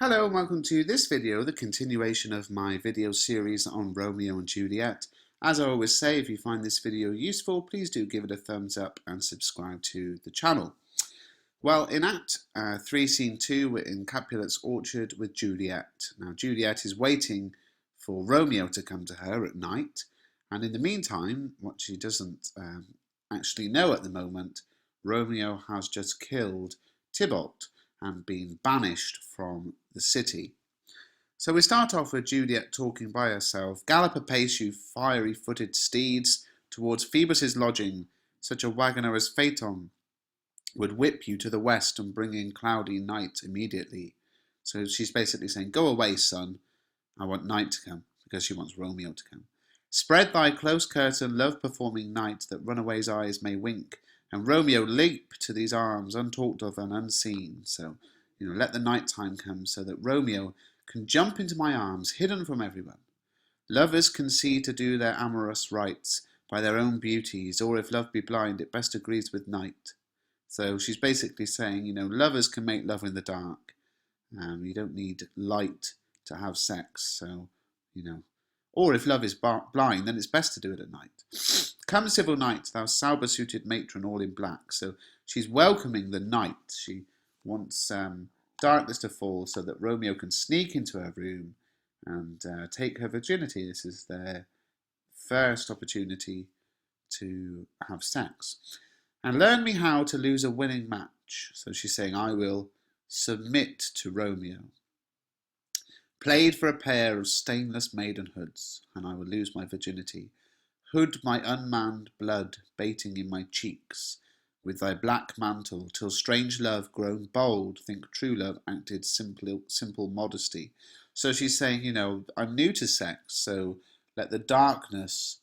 Hello and welcome to this video, the continuation of my video series on Romeo and Juliet. As I always say, if you find this video useful, please do give it a thumbs up and subscribe to the channel. Well, in Act 3, Scene 2, we're in Capulet's orchard with Juliet. Now, Juliet is waiting for Romeo to come to her at night, and in the meantime, what she doesn't actually know at the moment, Romeo has just killed Tybalt and been banished from the city. So we start off with Juliet talking by herself. Gallop apace, you fiery-footed steeds, towards Phoebus's lodging. Such a wagoner as Phaeton would whip you to the west and bring in cloudy night immediately. So she's basically saying, go away, son. I want night to come, because she wants Romeo to come. Spread thy close curtain, love-performing night, that runaway's eyes may wink, and Romeo leap to these arms, untalked of and unseen. So, let the night time come so that Romeo can jump into my arms, hidden from everyone. Lovers can see to do their amorous rites by their own beauties, or if love be blind, it best agrees with night. So she's basically saying, lovers can make love in the dark. You don't need light to have sex. So, or if love is blind, then it's best to do it at night. Come, civil night, thou sober-suited matron, all in black. So she's welcoming the night. She wants darkness to fall so that Romeo can sneak into her room and take her virginity. This is their first opportunity to have sex. And learn me how to lose a winning match. So she's saying, I will submit to Romeo. Played for a pair of stainless maidenhoods, and I will lose my virginity. Hood my unmanned blood baiting in my cheeks with thy black mantle, till strange love grown bold think true love acted simple modesty. So she's saying, I'm new to sex, so let the darkness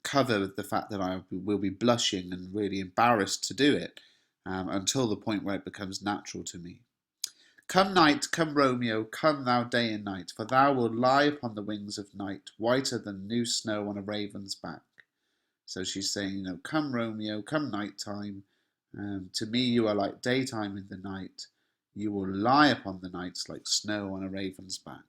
cover the fact that I will be blushing and really embarrassed to do it until the point where it becomes natural to me. Come night, come Romeo, come thou day and night, for thou wilt lie upon the wings of night, whiter than new snow on a raven's back. So she's saying, come Romeo, come night time. To me you are like daytime in the night. You will lie upon the nights like snow on a raven's back.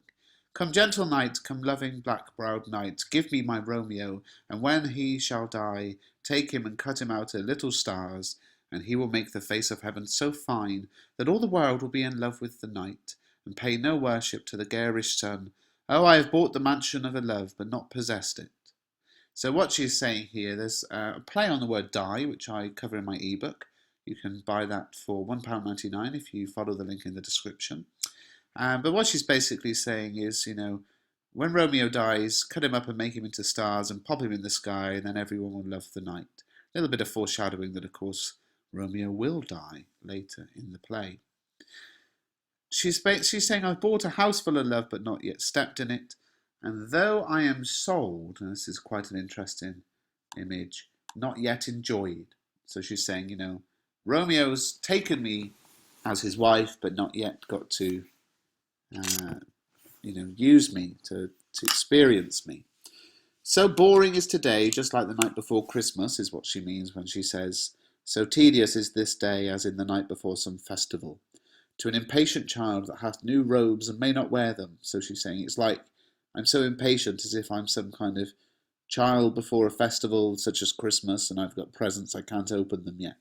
Come gentle night, come loving black-browed night, give me my Romeo, and when he shall die, take him and cut him out of little stars, and he will make the face of heaven so fine that all the world will be in love with the night, and pay no worship to the garish sun. Oh, I have bought the mansion of a love, but not possessed it. So what she's saying here, there's a play on the word die, which I cover in my ebook. You can buy that for £1.99 if you follow the link in the description. But what she's basically saying is, when Romeo dies, cut him up and make him into stars and pop him in the sky, and then everyone will love the night. A little bit of foreshadowing that, of course, Romeo will die later in the play. She's saying, I've bought a house full of love, but not yet stepped in it. And though I am sold, and this is quite an interesting image, not yet enjoyed. So she's saying, Romeo's taken me as his wife, but not yet got to, use me, to experience me. So boring is today, just like the night before Christmas, is what she means when she says, so tedious is this day as in the night before some festival. To an impatient child that hath new robes and may not wear them. So she's saying it's like I'm so impatient as if I'm some kind of child before a festival such as Christmas and I've got presents, I can't open them yet.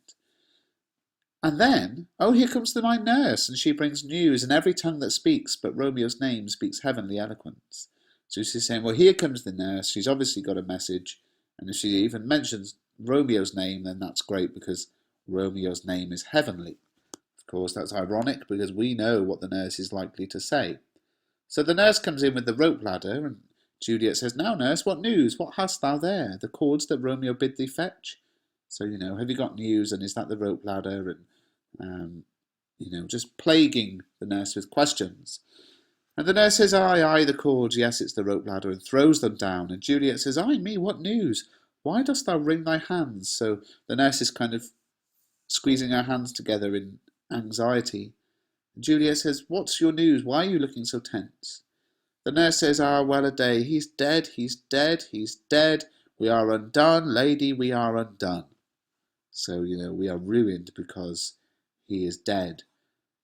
And then, here comes my nurse, and she brings news in every tongue that speaks, but Romeo's name speaks heavenly eloquence. So she's saying, well, here comes the nurse, she's obviously got a message, and if she even mentions Romeo's name, then that's great because Romeo's name is heavenly. Of course, that's ironic because we know what the nurse is likely to say. So the nurse comes in with the rope ladder, and Juliet says, now, nurse, what news? What hast thou there? The cords that Romeo bid thee fetch? So, have you got news, and is that the rope ladder? And, just plaguing the nurse with questions. And the nurse says, aye, the cords, yes, it's the rope ladder, and throws them down. And Juliet says, aye, me, what news? Why dost thou wring thy hands? So the nurse is kind of squeezing her hands together in anxiety. And Juliet says, what's your news? Why are you looking so tense? The nurse says, well a day, he's dead, he's dead, he's dead. We are undone, lady, we are undone. So, we are ruined because he is dead.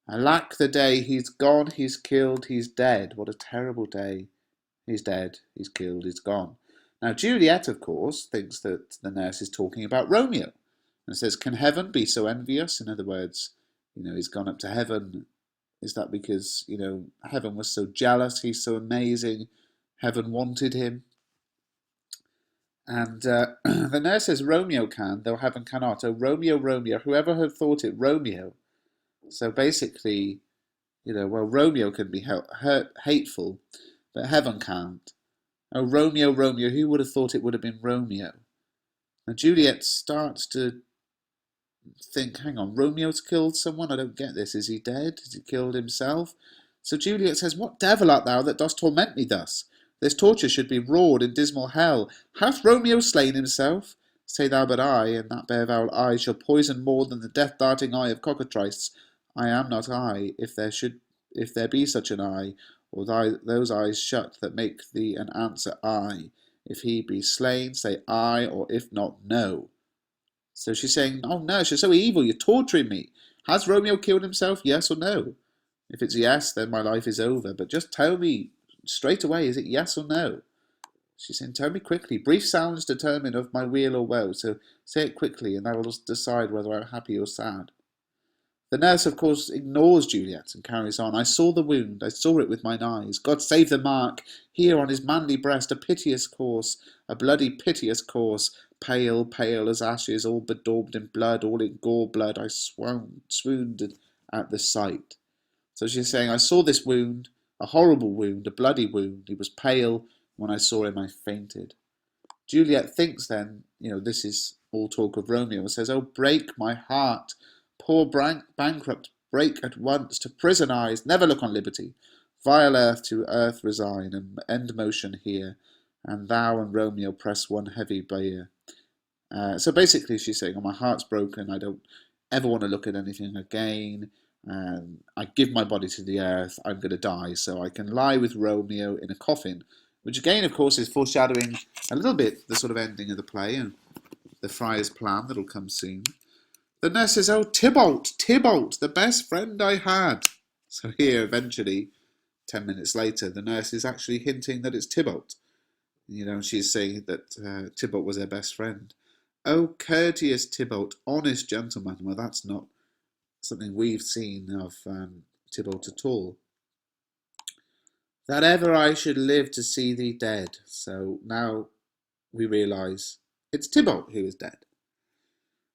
Alack the day, he's gone, he's killed, he's dead. What a terrible day. He's dead, he's killed, he's gone. Now, Juliet, of course, thinks that the nurse is talking about Romeo and says, can heaven be so envious? In other words, he's gone up to heaven. Is that because, heaven was so jealous, he's so amazing, heaven wanted him? And the nurse says, Romeo can, though heaven cannot. Oh, Romeo, Romeo, whoever had thought it, Romeo. So basically, well, Romeo can be hateful, but heaven can't. Oh, Romeo, Romeo, who would have thought it would have been Romeo? And Juliet starts to think, hang on, Romeo's killed someone? I don't get this. Is he dead? Has he killed himself? So Juliet says, what devil art thou that dost torment me thus? This torture should be roared in dismal hell. Hath Romeo slain himself? Say thou but I, and that bare foul eye shall poison more than the death-darting eye of cockatrice. I am not I, if there be such an eye, or those eyes shut that make thee an answer I. If he be slain, say I, or if not, no. So she's saying, oh no, she's so evil, you're torturing me. Has Romeo killed himself, yes or no? If it's yes, then my life is over, but just tell me straight away, is it yes or no? She's saying, tell me quickly. Brief sounds determine of my weal or woe, so say it quickly, and I will decide whether I'm happy or sad. The nurse, of course, ignores Juliet and carries on. I saw the wound, I saw it with mine eyes. God save the mark, here on his manly breast, a piteous course, a bloody piteous course, pale, pale as ashes, all bedaubed in blood, all in gore blood. I swooned at the sight. So she's saying, I saw this wound, a horrible wound, a bloody wound. He was pale. When I saw him, I fainted. Juliet thinks then, this is all talk of Romeo, and says, oh, break my heart. Poor bankrupt, break at once, to prison eyes, never look on liberty. Vile earth to earth resign, and end motion here, and thou and Romeo press one heavy bier. So basically she's saying, oh, my heart's broken, I don't ever want to look at anything again, I give my body to the earth, I'm going to die, so I can lie with Romeo in a coffin, which again, of course, is foreshadowing a little bit the sort of ending of the play and the friar's plan that'll come soon. The nurse says, oh, Tybalt, Tybalt, the best friend I had. So here, eventually, 10 minutes later, the nurse is actually hinting that it's Tybalt. She's saying that Tybalt was her best friend. Oh, courteous Tybalt, honest gentleman. Well, that's not something we've seen of Tybalt at all. That ever I should live to see thee dead. So now we realise it's Tybalt who is dead.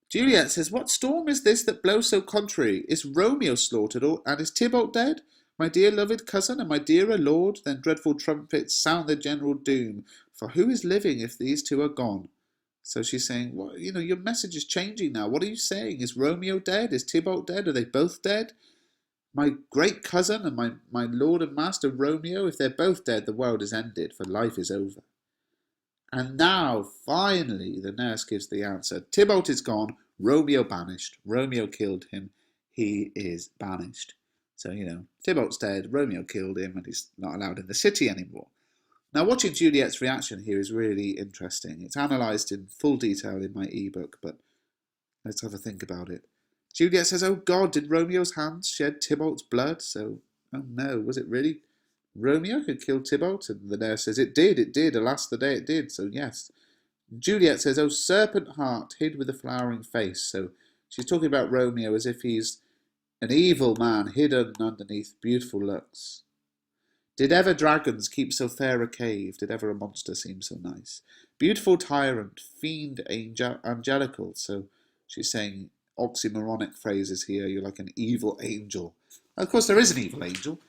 Juliet says, what storm is this that blows so contrary? Is Romeo slaughtered, and is Tybalt dead? My dear loved cousin, and my dearer lord? Then dreadful trumpets sound the general doom. For who is living if these two are gone? So she's saying, well, your message is changing now. What are you saying? Is Romeo dead? Is Tybalt dead? Are they both dead? My great cousin and my lord and master Romeo, if they're both dead, the world is ended, for life is over. And now, finally, the nurse gives the answer. Tybalt is gone, Romeo banished. Romeo killed him, he is banished. So, Tybalt's dead, Romeo killed him, and he's not allowed in the city anymore. Now, watching Juliet's reaction here is really interesting. It's analysed in full detail in my ebook, but let's have a think about it. Juliet says, oh God, did Romeo's hands shed Tybalt's blood? So, oh no, was it really Romeo who killed Tybalt? And the nurse says, it did, alas the day it did, so yes. Juliet says, oh serpent heart, hid with a flowering face. So she's talking about Romeo as if he's an evil man hidden underneath beautiful looks. Did ever dragons keep so fair a cave? Did ever a monster seem so nice? Beautiful tyrant, fiend angelical. So she's saying oxymoronic phrases here. You're like an evil angel. Of course, there is an evil angel.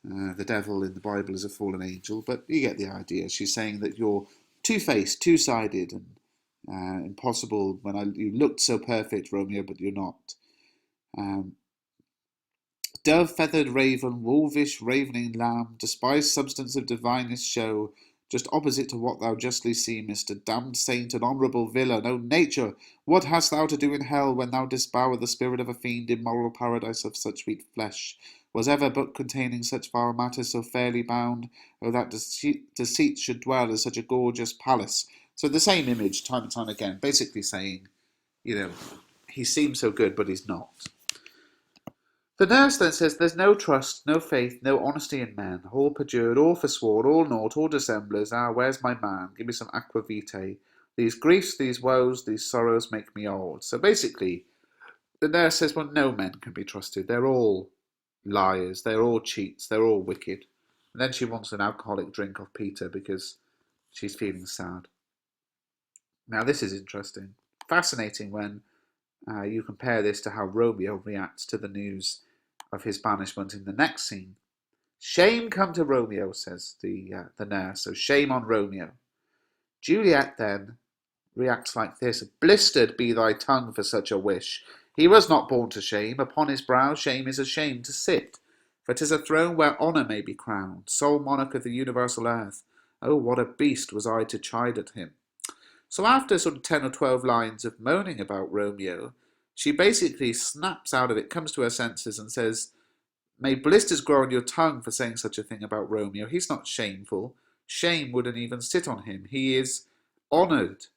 The devil in the Bible is a fallen angel, but you get the idea. She's saying that you're two-faced, two-sided, and impossible when you looked so perfect, Romeo, but you're not. Dove-feathered raven, wolvish ravening lamb, despised substance of divinest show, just opposite to what thou justly seemest, a damned saint, an honourable villain. O nature, what hast thou to do in hell when thou didst bower the spirit of a fiend in moral paradise of such sweet flesh? Was ever book containing such vile matters so fairly bound? O that deceit should dwell in such a gorgeous palace. So the same image, time and time again, basically saying, he seems so good, but he's not. The nurse then says there's no trust, no faith, no honesty in men, all perjured, all forsworn, all naught, all dissemblers. Ah, where's my man? Give me some aqua vitae. These griefs, these woes, these sorrows make me old. So basically, the nurse says, well, no men can be trusted. They're all liars, they're all cheats, they're all wicked. And then she wants an alcoholic drink of Peter because she's feeling sad. Now, this is interesting. Fascinating when you compare this to how Romeo reacts to the news of his banishment in the next scene. Shame come to Romeo, says the nurse. So shame on Romeo. Juliet then reacts like this. Blistered be thy tongue for such a wish. He was not born to shame. Upon his brow shame is ashamed to sit. For 'tis a throne where honour may be crowned, sole monarch of the universal earth. Oh, what a beast was I to chide at him. So after sort of 10 or 12 lines of moaning about Romeo, she basically snaps out of it, comes to her senses and says, may blisters grow on your tongue for saying such a thing about Romeo. He's not shameful. Shame wouldn't even sit on him. He is honoured.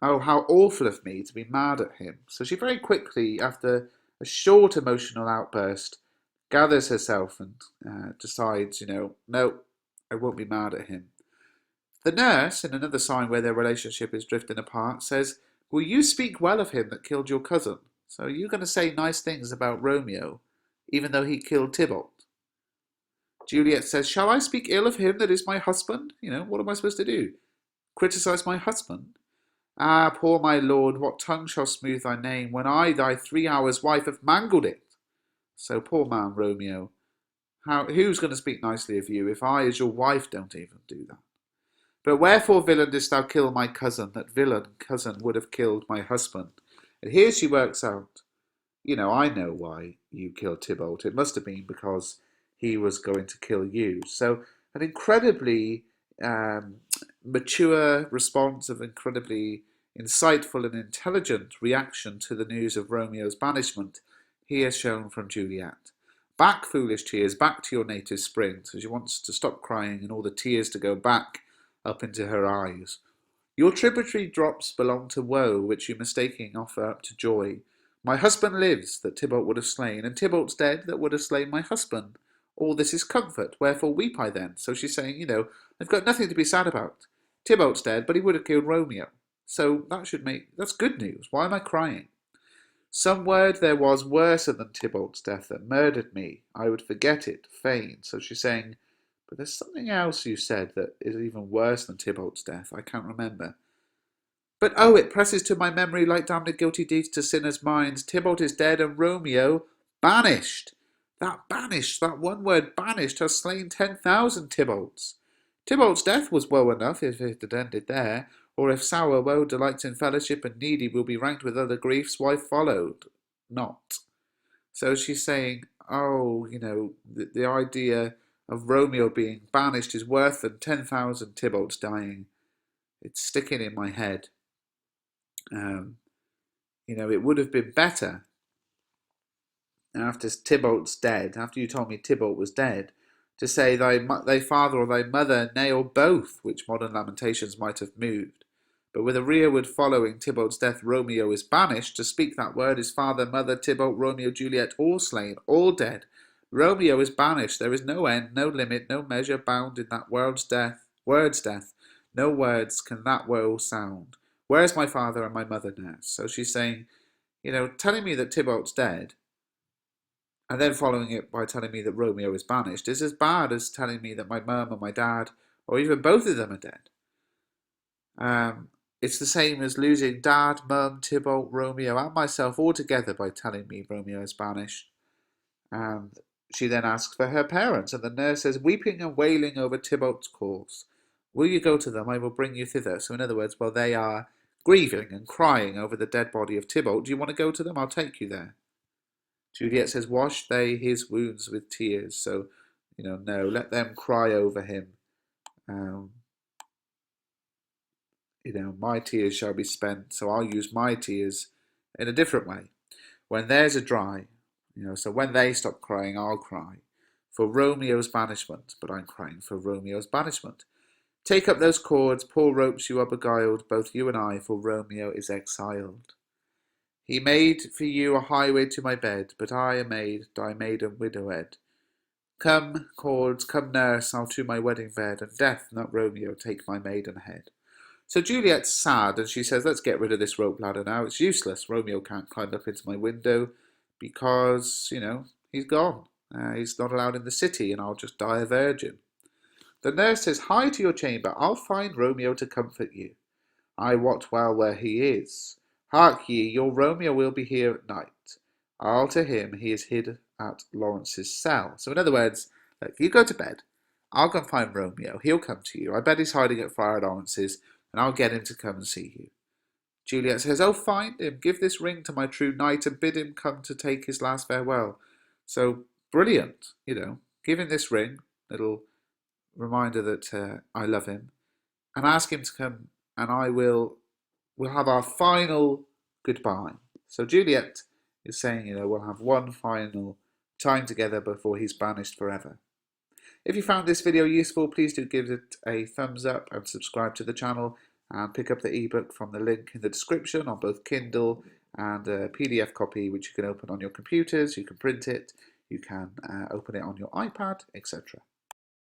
Oh, how awful of me to be mad at him. So she very quickly, after a short emotional outburst, gathers herself and decides, no, I won't be mad at him. The nurse, in another sign where their relationship is drifting apart, says, will you speak well of him that killed your cousin? So are you going to say nice things about Romeo, even though he killed Tybalt? Juliet says, shall I speak ill of him that is my husband? What am I supposed to do? Criticise my husband? Ah, poor my lord, what tongue shall smooth thy name, when I, thy 3 hours wife, have mangled it? So poor man Romeo, who's going to speak nicely of you if I, as your wife, don't even do that? But wherefore, villain, didst thou kill my cousin? That villain cousin would have killed my husband. And here she works out, I know why you killed Tybalt. It must have been because he was going to kill you. So an incredibly mature response, of incredibly insightful and intelligent reaction to the news of Romeo's banishment here shown from Juliet. Back, foolish tears, back to your native spring. So she wants to stop crying and all the tears to go back up into her eyes. Your tributary drops belong to woe, which you mistaking offer up to joy. My husband lives, that Tybalt would have slain, and Tybalt's dead, that would have slain my husband. All this is comfort, wherefore weep I then? So she's saying, I've got nothing to be sad about. Tybalt's dead, but he would have killed Romeo. So that's good news. Why am I crying? Some word there was worser than Tybalt's death that murdered me. I would forget it, fain. So she's saying, but there's something else you said that is even worse than Tybalt's death. I can't remember. But oh, it presses to my memory like damned guilty deeds to sinners' minds. Tybalt is dead and Romeo banished. That one word banished, has slain 10,000 Tybalts. Tybalt's death was woe enough if it had ended there, or if sour woe delights in fellowship and needy will be ranked with other griefs, why followed not? So she's saying, the idea of Romeo being banished is worse than 10,000 Tybalts dying. It's sticking in my head. It would have been better after Tybalt's dead, after you told me Tybalt was dead, to say thy father or thy mother, nay, or both, which modern lamentations might have moved. But with a rearward following Tybalt's death, Romeo is banished. To speak that word, his father, mother, Tybalt, Romeo, Juliet, all slain, all dead. Romeo is banished. There is no end, no limit, no measure bound in that word's death. No words can that woe sound. Where is my father and my mother now? So she's saying, telling me that Tybalt's dead, and then following it by telling me that Romeo is banished, is as bad as telling me that my mum and my dad, or even both of them, are dead. It's the same as losing dad, mum, Tybalt, Romeo, and myself all together by telling me Romeo is banished. And she then asks for her parents, and the nurse says, weeping and wailing over Tybalt's corpse. Will you go to them? I will bring you thither. So in other words, while they are grieving and crying over the dead body of Tybalt, do you want to go to them? I'll take you there. Juliet says, wash they his wounds with tears. So, no, let them cry over him. My tears shall be spent, so I'll use my tears in a different way. When theirs are dry, so when they stop crying, I'll cry for Romeo's banishment, but I'm crying for Romeo's banishment. Take up those cords, poor ropes, you are beguiled, both you and I, for Romeo is exiled. He made for you a highway to my bed, but I a maid, thy maiden widowed. Come, cords, come nurse, I'll to my wedding bed, and death, not Romeo, take my maidenhead. So Juliet's sad, and she says, let's get rid of this rope ladder now. It's useless. Romeo can't climb up into my window because, he's gone. He's not allowed in the city, and I'll just die a virgin. The nurse says, hie to your chamber. I'll find Romeo to comfort you. I wot well where he is. Hark ye, your Romeo will be here at night. I'll to him, he is hid at Lawrence's cell. So in other words, look, you go to bed. I'll go and find Romeo. He'll come to you. I bet he's hiding at Friar Lawrence's, and I'll get him to come and see you. Juliet says, oh, find him. Give this ring to my true knight and bid him come to take his last farewell. So brilliant, Give him this ring, little reminder that I love him, and ask him to come, and we'll have our final goodbye. So Juliet is saying, we'll have one final time together before he's banished forever. If you found this video useful, please do give it a thumbs up and subscribe to the channel, and pick up the ebook from the link in the description on both Kindle and a PDF copy, which you can open on your computers, you can print it, you can open it on your iPad, etc.